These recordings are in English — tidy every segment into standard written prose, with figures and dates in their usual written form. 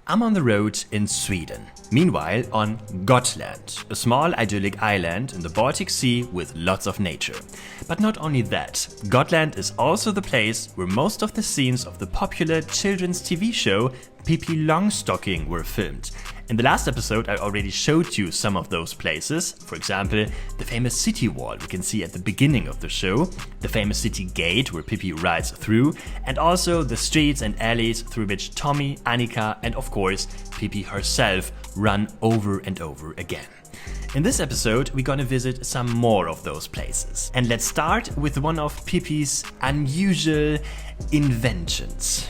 I'm on the road in Sweden. Meanwhile, on Gotland, a small idyllic island in the Baltic Sea with lots of nature. But not only that, Gotland is also the place where most of the scenes of the popular children's TV show Pippi Longstocking were filmed. In the last episode I already showed you some of those places, for example the famous city wall we can see at the beginning of the show, the famous city gate where Pippi rides through, and also the streets and alleys through which Tommy, Annika and of course Pippi herself run over and over again. In this episode we're gonna visit some more of those places. And let's start with one of Pippi's unusual inventions.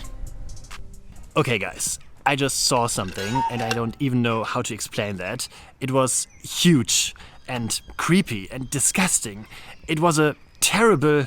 Okay guys, I just saw something and I don't even know how to explain that. It was huge and creepy and disgusting. It was a terrible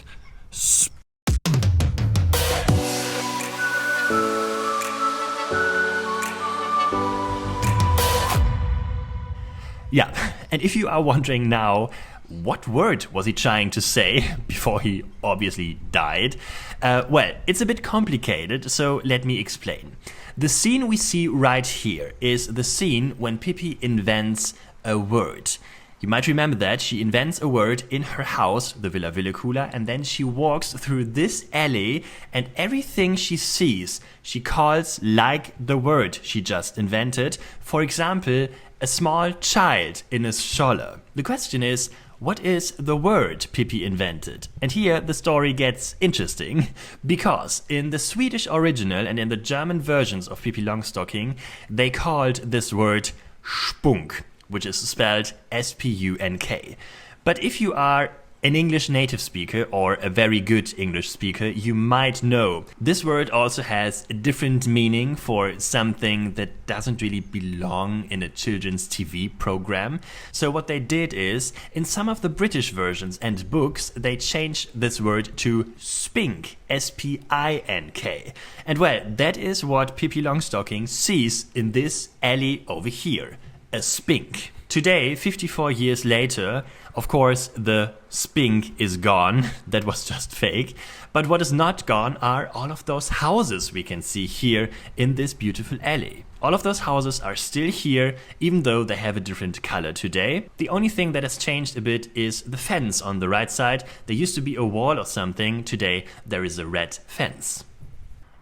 Yeah, and if you are wondering now, what word was he trying to say before he obviously died? Well, it's a bit complicated, so let me explain. The scene we see right here is the scene when Pippi invents a word. You might remember that she invents a word in her house, the Villa Villekula, and then she walks through this alley and everything she sees, she calls like the word she just invented. For example, a small child in a stroller. The question is, what is the word Pippi invented? And here the story gets interesting, because in the Swedish original and in the German versions of Pippi Longstocking, they called this word Spunk, which is spelled S-P-U-N-K. But if you are an English native speaker or a very good English speaker, you might know this word also has a different meaning for something that doesn't really belong in a children's TV program. So what they did is, in some of the British versions and books, they changed this word to Spink, S-P-I-N-K. And well, that is what Pippi Longstocking sees in this alley over here, a spink. Today, 54 years later, of course, the spink is gone. That was just fake. But what is not gone are all of those houses we can see here in this beautiful alley. All of those houses are still here, even though they have a different color today. The only thing that has changed a bit is the fence on the right side. There used to be a wall or something. Today, there is a red fence.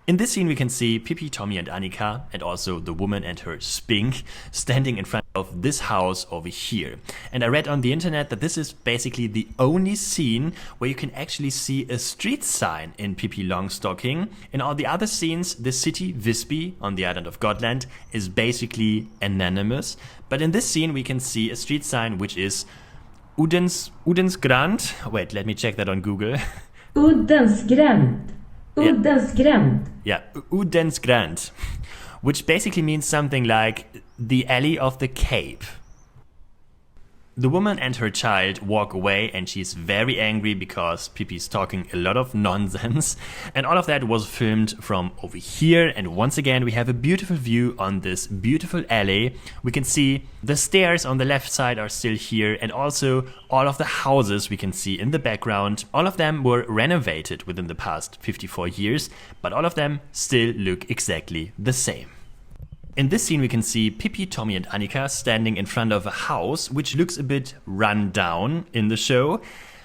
In this scene we can see Pippi, Tommy and Annika, and also the woman and her spink, standing in front of this house over here. And I read on the internet that this is basically the only scene where you can actually see a street sign in Pippi Longstocking. In all the other scenes, the city Visby on the island of Gotland is basically anonymous. But in this scene we can see a street sign which is Uddensgrand. Wait, let me check that on Google. Uddensgrand. Uddensgrand. Yeah, Uddensgrand, which basically means something like the alley of the Cape. The woman and her child walk away and she's very angry because Pippi's talking a lot of nonsense. And all of that was filmed from over here. And once again, we have a beautiful view on this beautiful alley. We can see the stairs on the left side are still here. And also all of the houses we can see in the background. All of them were renovated within the past 54 years, but all of them still look exactly the same. In this scene we can see Pippi, Tommy and Annika standing in front of a house which looks a bit run down in the show.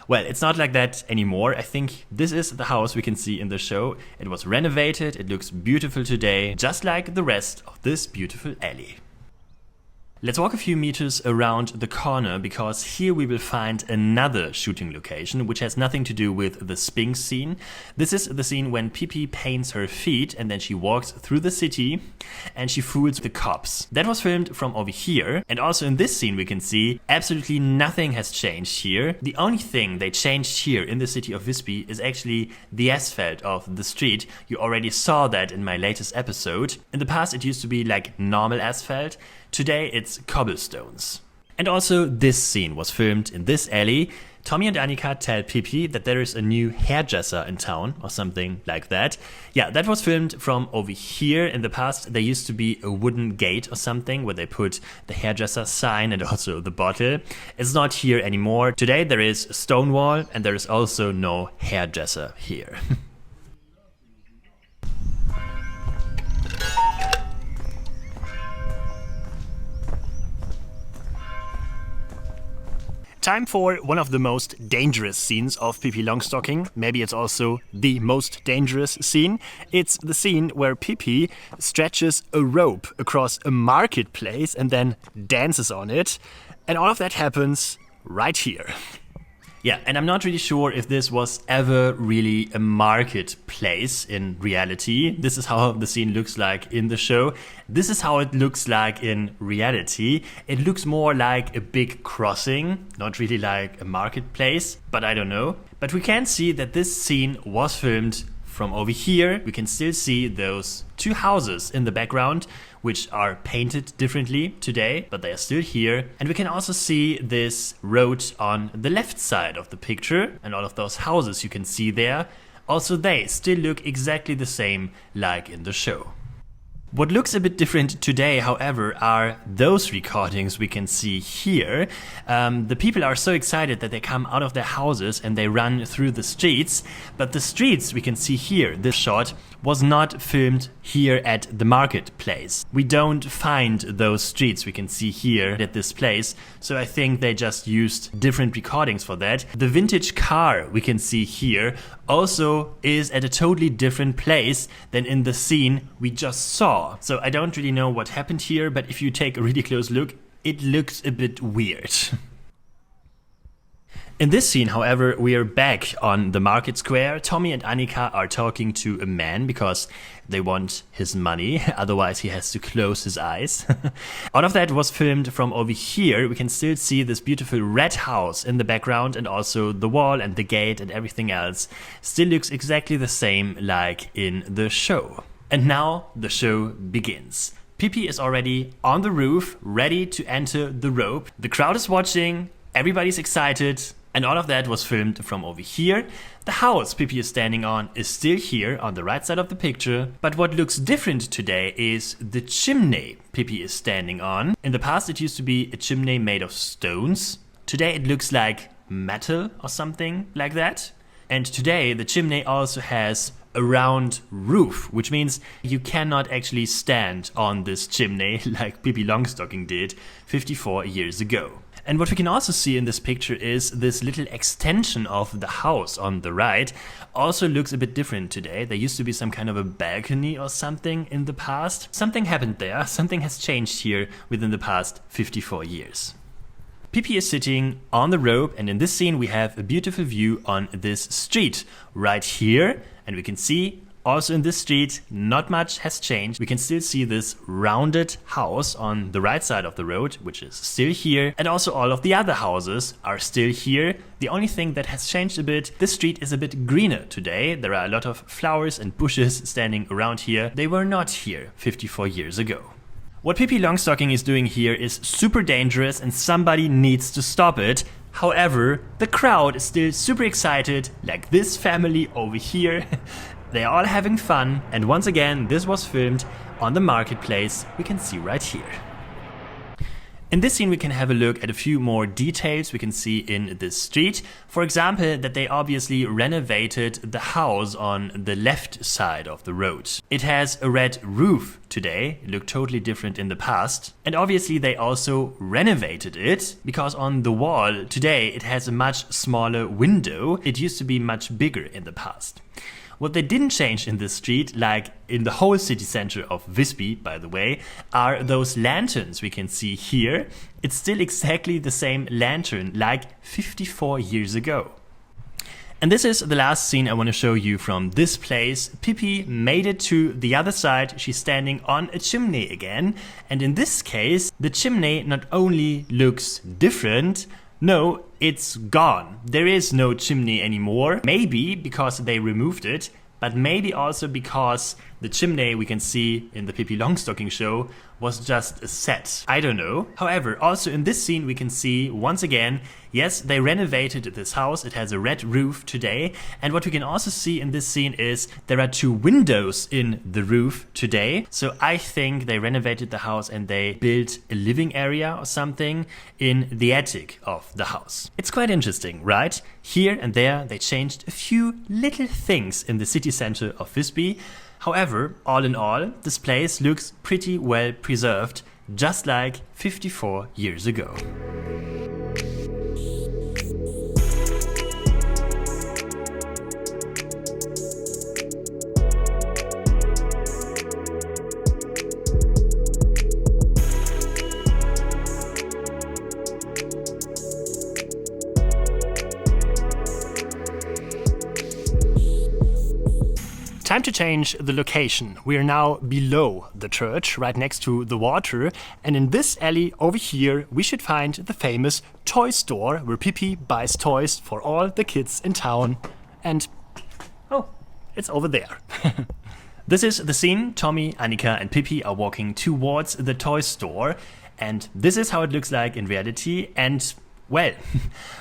Well, it's not like that anymore. I think this is the house we can see in the show. It was renovated, it looks beautiful today, just like the rest of this beautiful alley. Let's walk a few meters around the corner, because here we will find another shooting location which has nothing to do with the Spink scene. This is the scene when Pippi paints her feet and then she walks through the city and she fools the cops. That was filmed from over here, and also in this scene we can see absolutely nothing has changed here. The only thing they changed here in the city of Visby is actually the asphalt of the street. You already saw that in my latest episode. In the past it used to be like normal asphalt. Today it's cobblestones. And also this scene was filmed in this alley. Tommy and Annika tell Pippi that there is a new hairdresser in town or something like that. Yeah, that was filmed from over here. In the past there used to be a wooden gate or something where they put the hairdresser sign and also the bottle. It's not here anymore. Today there is a stone wall and there is also no hairdresser here. Time for one of the most dangerous scenes of Pippi Longstocking. Maybe it's also the most dangerous scene. It's the scene where Pippi stretches a rope across a marketplace and then dances on it. And all of that happens right here. Yeah, and I'm not really sure if this was ever really a marketplace in reality. This is how the scene looks like in the show. This is how it looks like in reality. It looks more like a big crossing, not really like a marketplace, but I don't know. But we can see that this scene was filmed from over here. We can still see those two houses in the background, which are painted differently today, but they are still here. And we can also see this road on the left side of the picture, and all of those houses you can see there. Also, they still look exactly the same like in the show. What looks a bit different today, however, are those recordings we can see here. The people are so excited that they come out of their houses and they run through the streets. But the streets we can see here, this shot, was not filmed here at the marketplace. We don't find those streets we can see here at this place, so I think they just used different recordings for that. The vintage car we can see here also is at a totally different place than in the scene we just saw. So I don't really know what happened here, but if you take a really close look, it looks a bit weird. In this scene, however, we are back on the market square. Tommy and Annika are talking to a man because they want his money, otherwise he has to close his eyes. All of that was filmed from over here. We can still see this beautiful red house in the background, and also the wall and the gate and everything else still looks exactly the same like in the show. And now the show begins. Pippi is already on the roof, ready to enter the rope. The crowd is watching, everybody's excited. And all of that was filmed from over here. The house Pippi is standing on is still here on the right side of the picture. But what looks different today is the chimney Pippi is standing on. In the past it used to be a chimney made of stones. Today it looks like metal or something like that. And today the chimney also has a round roof, which means you cannot actually stand on this chimney like Pippi Longstocking did 54 years ago. And what we can also see in this picture is this little extension of the house on the right also looks a bit different today. There used to be some kind of a balcony or something in the past. Something happened there. Something has changed here within the past 54 years. Pippi is sitting on the rope, and in this scene we have a beautiful view on this street right here. And we can see also in this street, not much has changed. We can still see this rounded house on the right side of the road, which is still here. And also all of the other houses are still here. The only thing that has changed a bit, this street is a bit greener today. There are a lot of flowers and bushes standing around here. They were not here 54 years ago. What Pippi Longstocking is doing here is super dangerous and somebody needs to stop it. However, the crowd is still super excited, like this family over here. They are all having fun, and once again, this was filmed on the marketplace we can see right here. In this scene, we can have a look at a few more details we can see in this street. For example, that they obviously renovated the house on the left side of the road. It has a red roof today. It looked totally different in the past. And obviously they also renovated it because on the wall today it has a much smaller window. It used to be much bigger in the past. What they didn't change in this street, like in the whole city center of Visby, by the way, are those lanterns we can see here. It's still exactly the same lantern like 54 years ago. And this is the last scene I want to show you from this place. Pippi made it to the other side. She's standing on a chimney again. And in this case, the chimney not only looks different, no, it's gone. There is no chimney anymore. Maybe because they removed it, but maybe also because the chimney we can see in the Pippi Longstocking show was just a set. I don't know. However, also in this scene we can see once again, yes, they renovated this house. It has a red roof today. And what we can also see in this scene is there are two windows in the roof today. So I think they renovated the house and they built a living area or something in the attic of the house. It's quite interesting, right? Here and there they changed a few little things in the city center of Visby. However, all in all, this place looks pretty well preserved, just like 54 years ago. time to change the location. We are now below the church, right next to the water. And in this alley over here, we should find the famous toy store where Pippi buys toys for all the kids in town. And, oh, it's over there. This is the scene. Tommy, Annika and Pippi are walking towards the toy store. And this is how it looks like in reality. And well,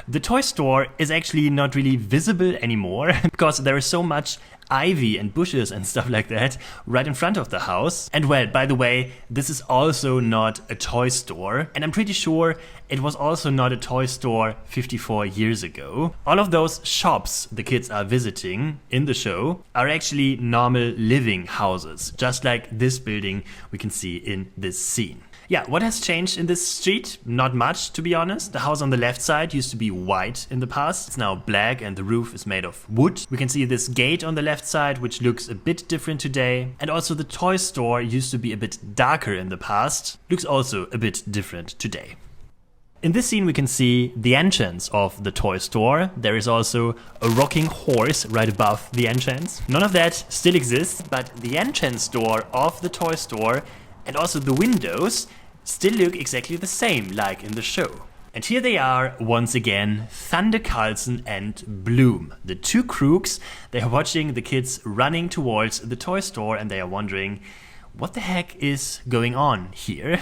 the toy store is actually not really visible anymore because there is so much ivy and bushes and stuff like that right in front of the house. And well, by the way, this is also not a toy store. And I'm pretty sure it was also not a toy store 54 years ago. All of those shops the kids are visiting in the show are actually normal living houses, just like this building we can see in this scene. Yeah, what has changed in this street? Not much, to be honest. The house on the left side used to be white in the past. It's now black and the roof is made of wood. We can see this gate on the left side, which looks a bit different today. And also the toy store used to be a bit darker in the past. Looks also a bit different today. In this scene we can see the entrance of the toy store. There is also a rocking horse right above the entrance. None of that still exists, but the entrance door of the toy store and also the windows still look exactly the same like in the show. And here they are once again, Thunder Carlson and Bloom, the two crooks. They are watching the kids running towards the toy store and they are wondering, what the heck is going on here?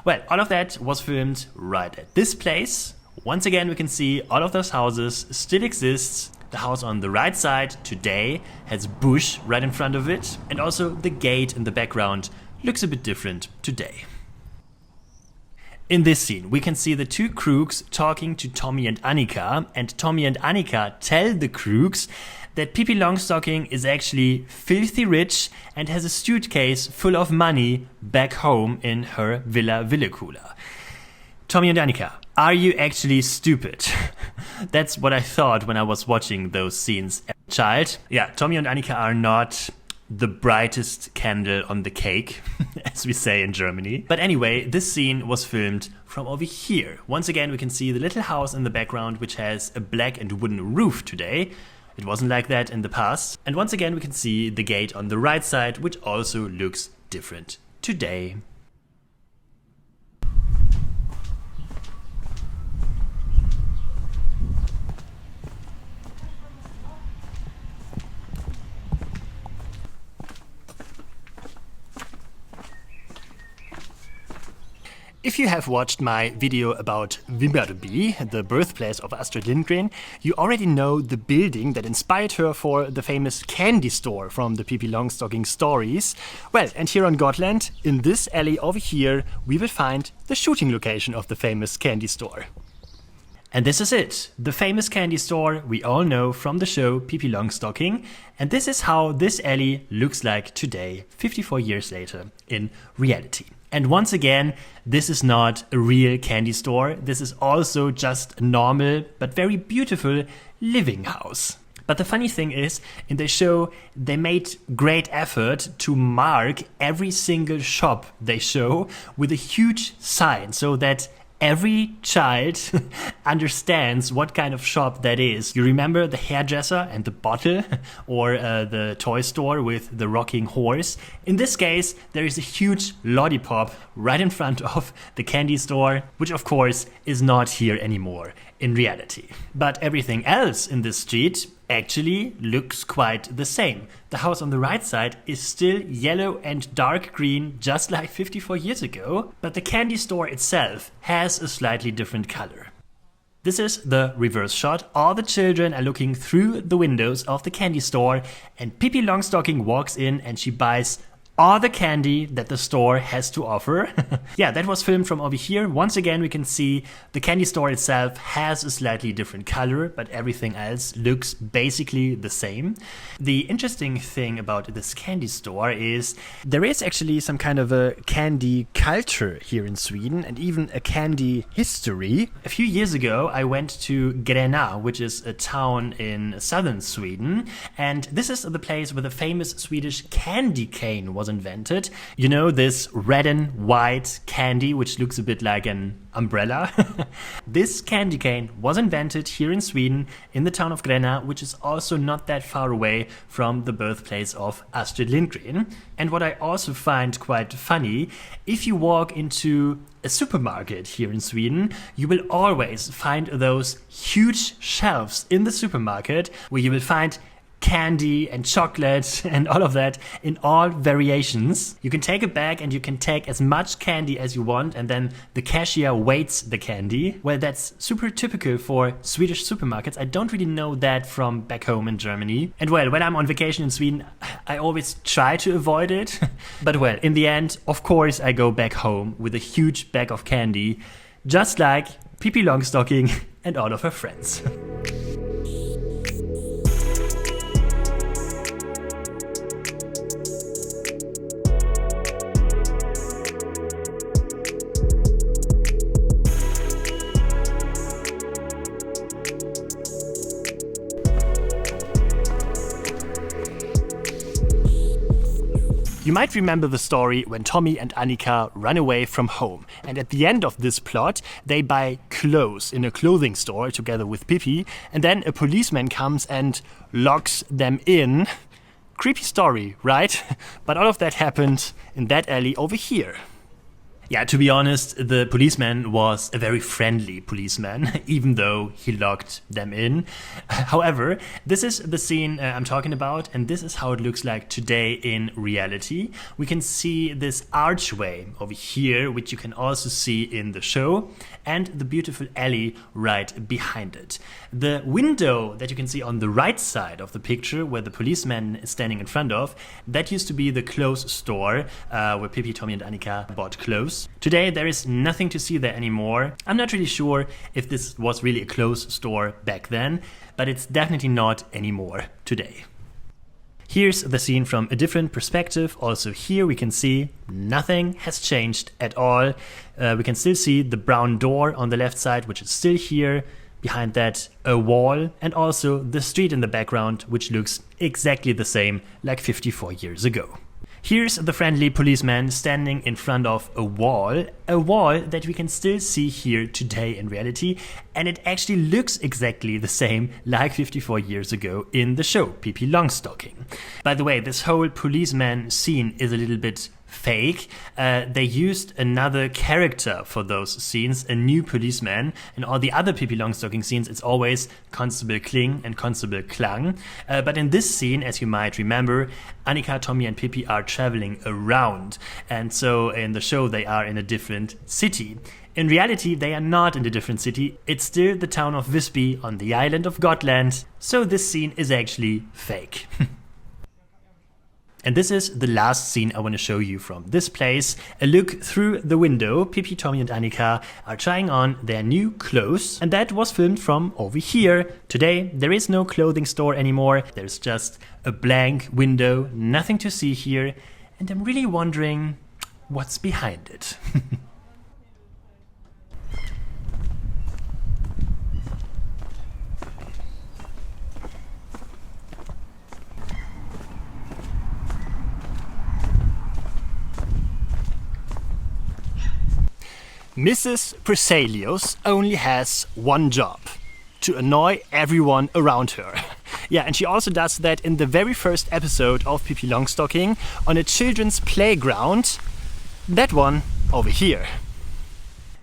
Well, all of that was filmed right at this place. Once again we can see all of those houses still exist. The house on the right side today has bush right in front of it, and also the gate in the background looks a bit different today. In this scene, we can see the two crooks talking to Tommy and Annika, and Tommy and Annika tell the crooks that Pippi Longstocking is actually filthy rich and has a suitcase full of money back home in her Villa Villekula. Tommy and Annika, are you actually stupid? That's what I thought when I was watching those scenes as a child. Yeah, Tommy and Annika are not the brightest candle on the cake, as we say in Germany. But anyway, this scene was filmed from over here. Once again, we can see the little house in the background, which has a black and wooden roof today. It wasn't like that in the past. And once again, we can see the gate on the right side, which also looks different today. If you have watched my video about Vimmerby, the birthplace of Astrid Lindgren, you already know the building that inspired her for the famous candy store from the Pippi Longstocking stories. Well, and here on Gotland, in this alley over here, we will find the shooting location of the famous candy store. And this is it, the famous candy store we all know from the show Pippi Longstocking. And this is how this alley looks like today, 54 years later, in reality. And once again, this is not a real candy store. This is also just a normal but very beautiful living house. But the funny thing is, in the show, they made great effort to mark every single shop they show with a huge sign so that every child understands what kind of shop that is. You remember the hairdresser and the bottle, or the toy store with the rocking horse? In this case, there is a huge lollipop right in front of the candy store, which of course is not here anymore in reality. But everything else in this street actually looks quite the same. The house on the right side is still yellow and dark green, just like 54 years ago, but the candy store itself has a slightly different color. This is the reverse shot. All the children are looking through the windows of the candy store, and Pippi Longstocking walks in and she buys all the candy that the store has to offer. Yeah, that was filmed from over here. Once again, we can see the candy store itself has a slightly different color, but everything else looks basically the same. The interesting thing about this candy store is there is actually some kind of a candy culture here in Sweden, and even a candy history. A few years ago, I went to Gränna, which is a town in southern Sweden, and this is the place where the famous Swedish candy cane was was invented. You know, this red and white candy, which looks a bit like an umbrella. This candy cane was invented here in Sweden, in the town of Gränna, which is also not that far away from the birthplace of Astrid Lindgren. And what I also find quite funny, if you walk into a supermarket here in Sweden, you will always find those huge shelves in the supermarket where you will find candy and chocolate and all of that in all variations. You can take a bag and you can take as much candy as you want, and then the cashier weighs the candy. Well, that's super typical for Swedish supermarkets. I don't really know that from back home in Germany. And well, when I'm on vacation in Sweden, I always try to avoid it. But well, in the end, of course, I go back home with a huge bag of candy, just like Pippi Longstocking and all of her friends. You might remember the story when Tommy and Annika run away from home. And at the end of this plot, they buy clothes in a clothing store together with Pippi. And then a policeman comes and locks them in. Creepy story, right? But all of that happened in that alley over here. Yeah, to be honest, the policeman was a very friendly policeman, even though he locked them in. However, this is the scene I'm talking about, and this is how it looks like today in reality. We can see this archway over here, which you can also see in the show, and the beautiful alley right behind it. The window that you can see on the right side of the picture, where the policeman is standing in front of, that used to be the clothes store where Pippi, Tommy and Annika bought clothes. Today there is nothing to see there anymore. I'm not really sure if this was really a clothes store back then, but it's definitely not anymore today. Here's the scene from a different perspective. Also here we can see nothing has changed at all. We can still see the brown door on the left side, which is still here. Behind that, a wall, and also the street in the background, which looks exactly the same like 54 years ago. Here's the friendly policeman standing in front of a wall that we can still see here today in reality, and it actually looks exactly the same like 54 years ago in the show, Pippi Longstocking. By the way, this whole policeman scene is a little bit fake. They used another character for those scenes, a new policeman. In all the other Pippi Longstocking scenes, it's always Constable Kling and Constable Klang. But in this scene, as you might remember, Annika, Tommy and Pippi are traveling around. And so in the show, they are in a different city. In reality, they are not in a different city. It's still the town of Visby on the island of Gotland. So this scene is actually fake. And this is the last scene I want to show you from this place. A look through the window. Pippi, Tommy and Annika are trying on their new clothes. And that was filmed from over here. Today, there is no clothing store anymore. There's just a blank window, nothing to see here. And I'm really wondering what's behind it. Mrs. Preselius only has one job: to annoy everyone around her. Yeah, and she also does that in the very first episode of Pippi Longstocking on a children's playground. That one over here.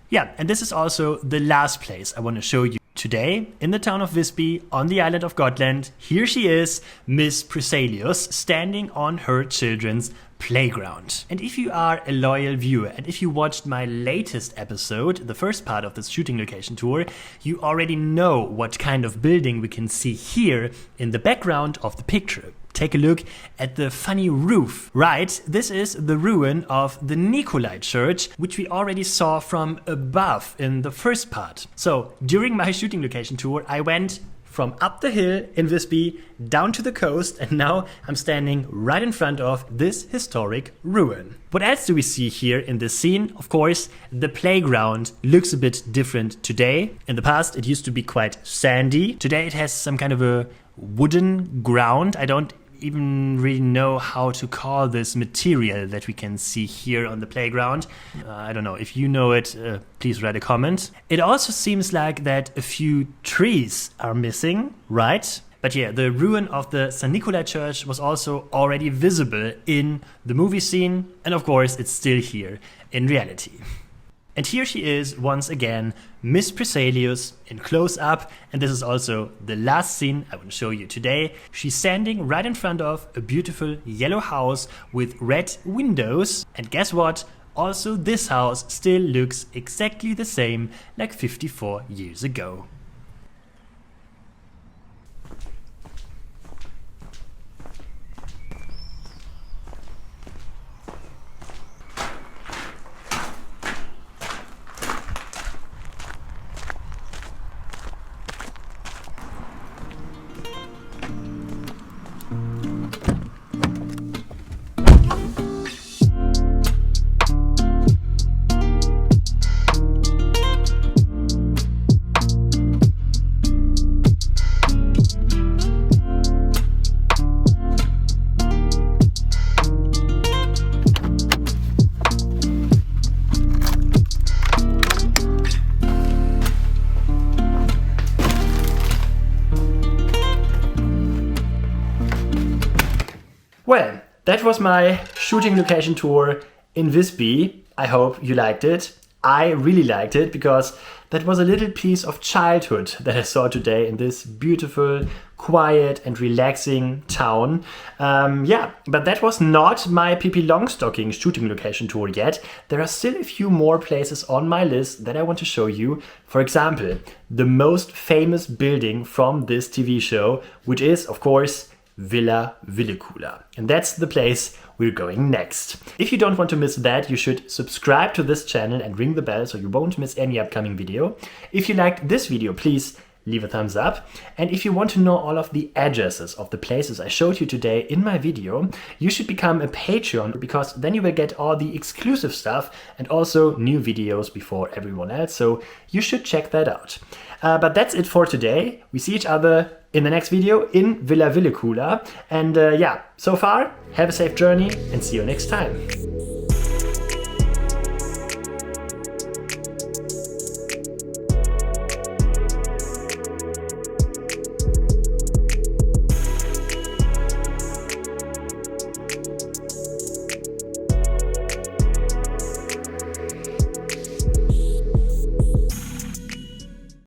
Yeah, and this is also the last place I want to show you today, in the town of Visby on the island of Gotland. Here she is, Miss Preselius, standing on her children's playground. And if you are a loyal viewer and if you watched my latest episode, the first part of this shooting location tour, you already know what kind of building we can see here in the background of the picture. Take a look at the funny roof. Right, this is the ruin of the Nikolai Church, which we already saw from above in the first part. So during my shooting location tour, I went from up the hill in Visby down to the coast, and now I'm standing right in front of this historic ruin. What else do we see here in this scene? Of course, the playground looks a bit different today. In the past, it used to be quite sandy. Today it has some kind of a wooden ground. I don't even really know how to call this material that we can see here on the playground. I don't know. If you know it, please write a comment. It also seems like that a few trees are missing, right? But yeah, the ruin of the St. Nikolai Church was also already visible in the movie scene, and of course it's still here in reality. And here she is once again, Miss Preselius in close-up, and this is also the last scene I want to show you today. She's standing right in front of a beautiful yellow house with red windows, and guess what? Also this house still looks exactly the same like 54 years ago. Well, that was my shooting location tour in Visby. I hope you liked it. I really liked it because that was a little piece of childhood that I saw today in this beautiful, quiet and relaxing town. But that was not my Pippi Longstocking shooting location tour yet. There are still a few more places on my list that I want to show you. For example, the most famous building from this TV show, which is, of course, Villa Villekula. And that's the place we're going next. If you don't want to miss that, you should subscribe to this channel and ring the bell so you won't miss any upcoming video. If you liked this video, please leave a thumbs up. And if you want to know all of the addresses of the places I showed you today in my video, you should become a Patreon, because then you will get all the exclusive stuff and also new videos before everyone else. So you should check that out. But that's it for today. We see each other in the next video in Villa Villekula. And so far, have a safe journey and see you next time.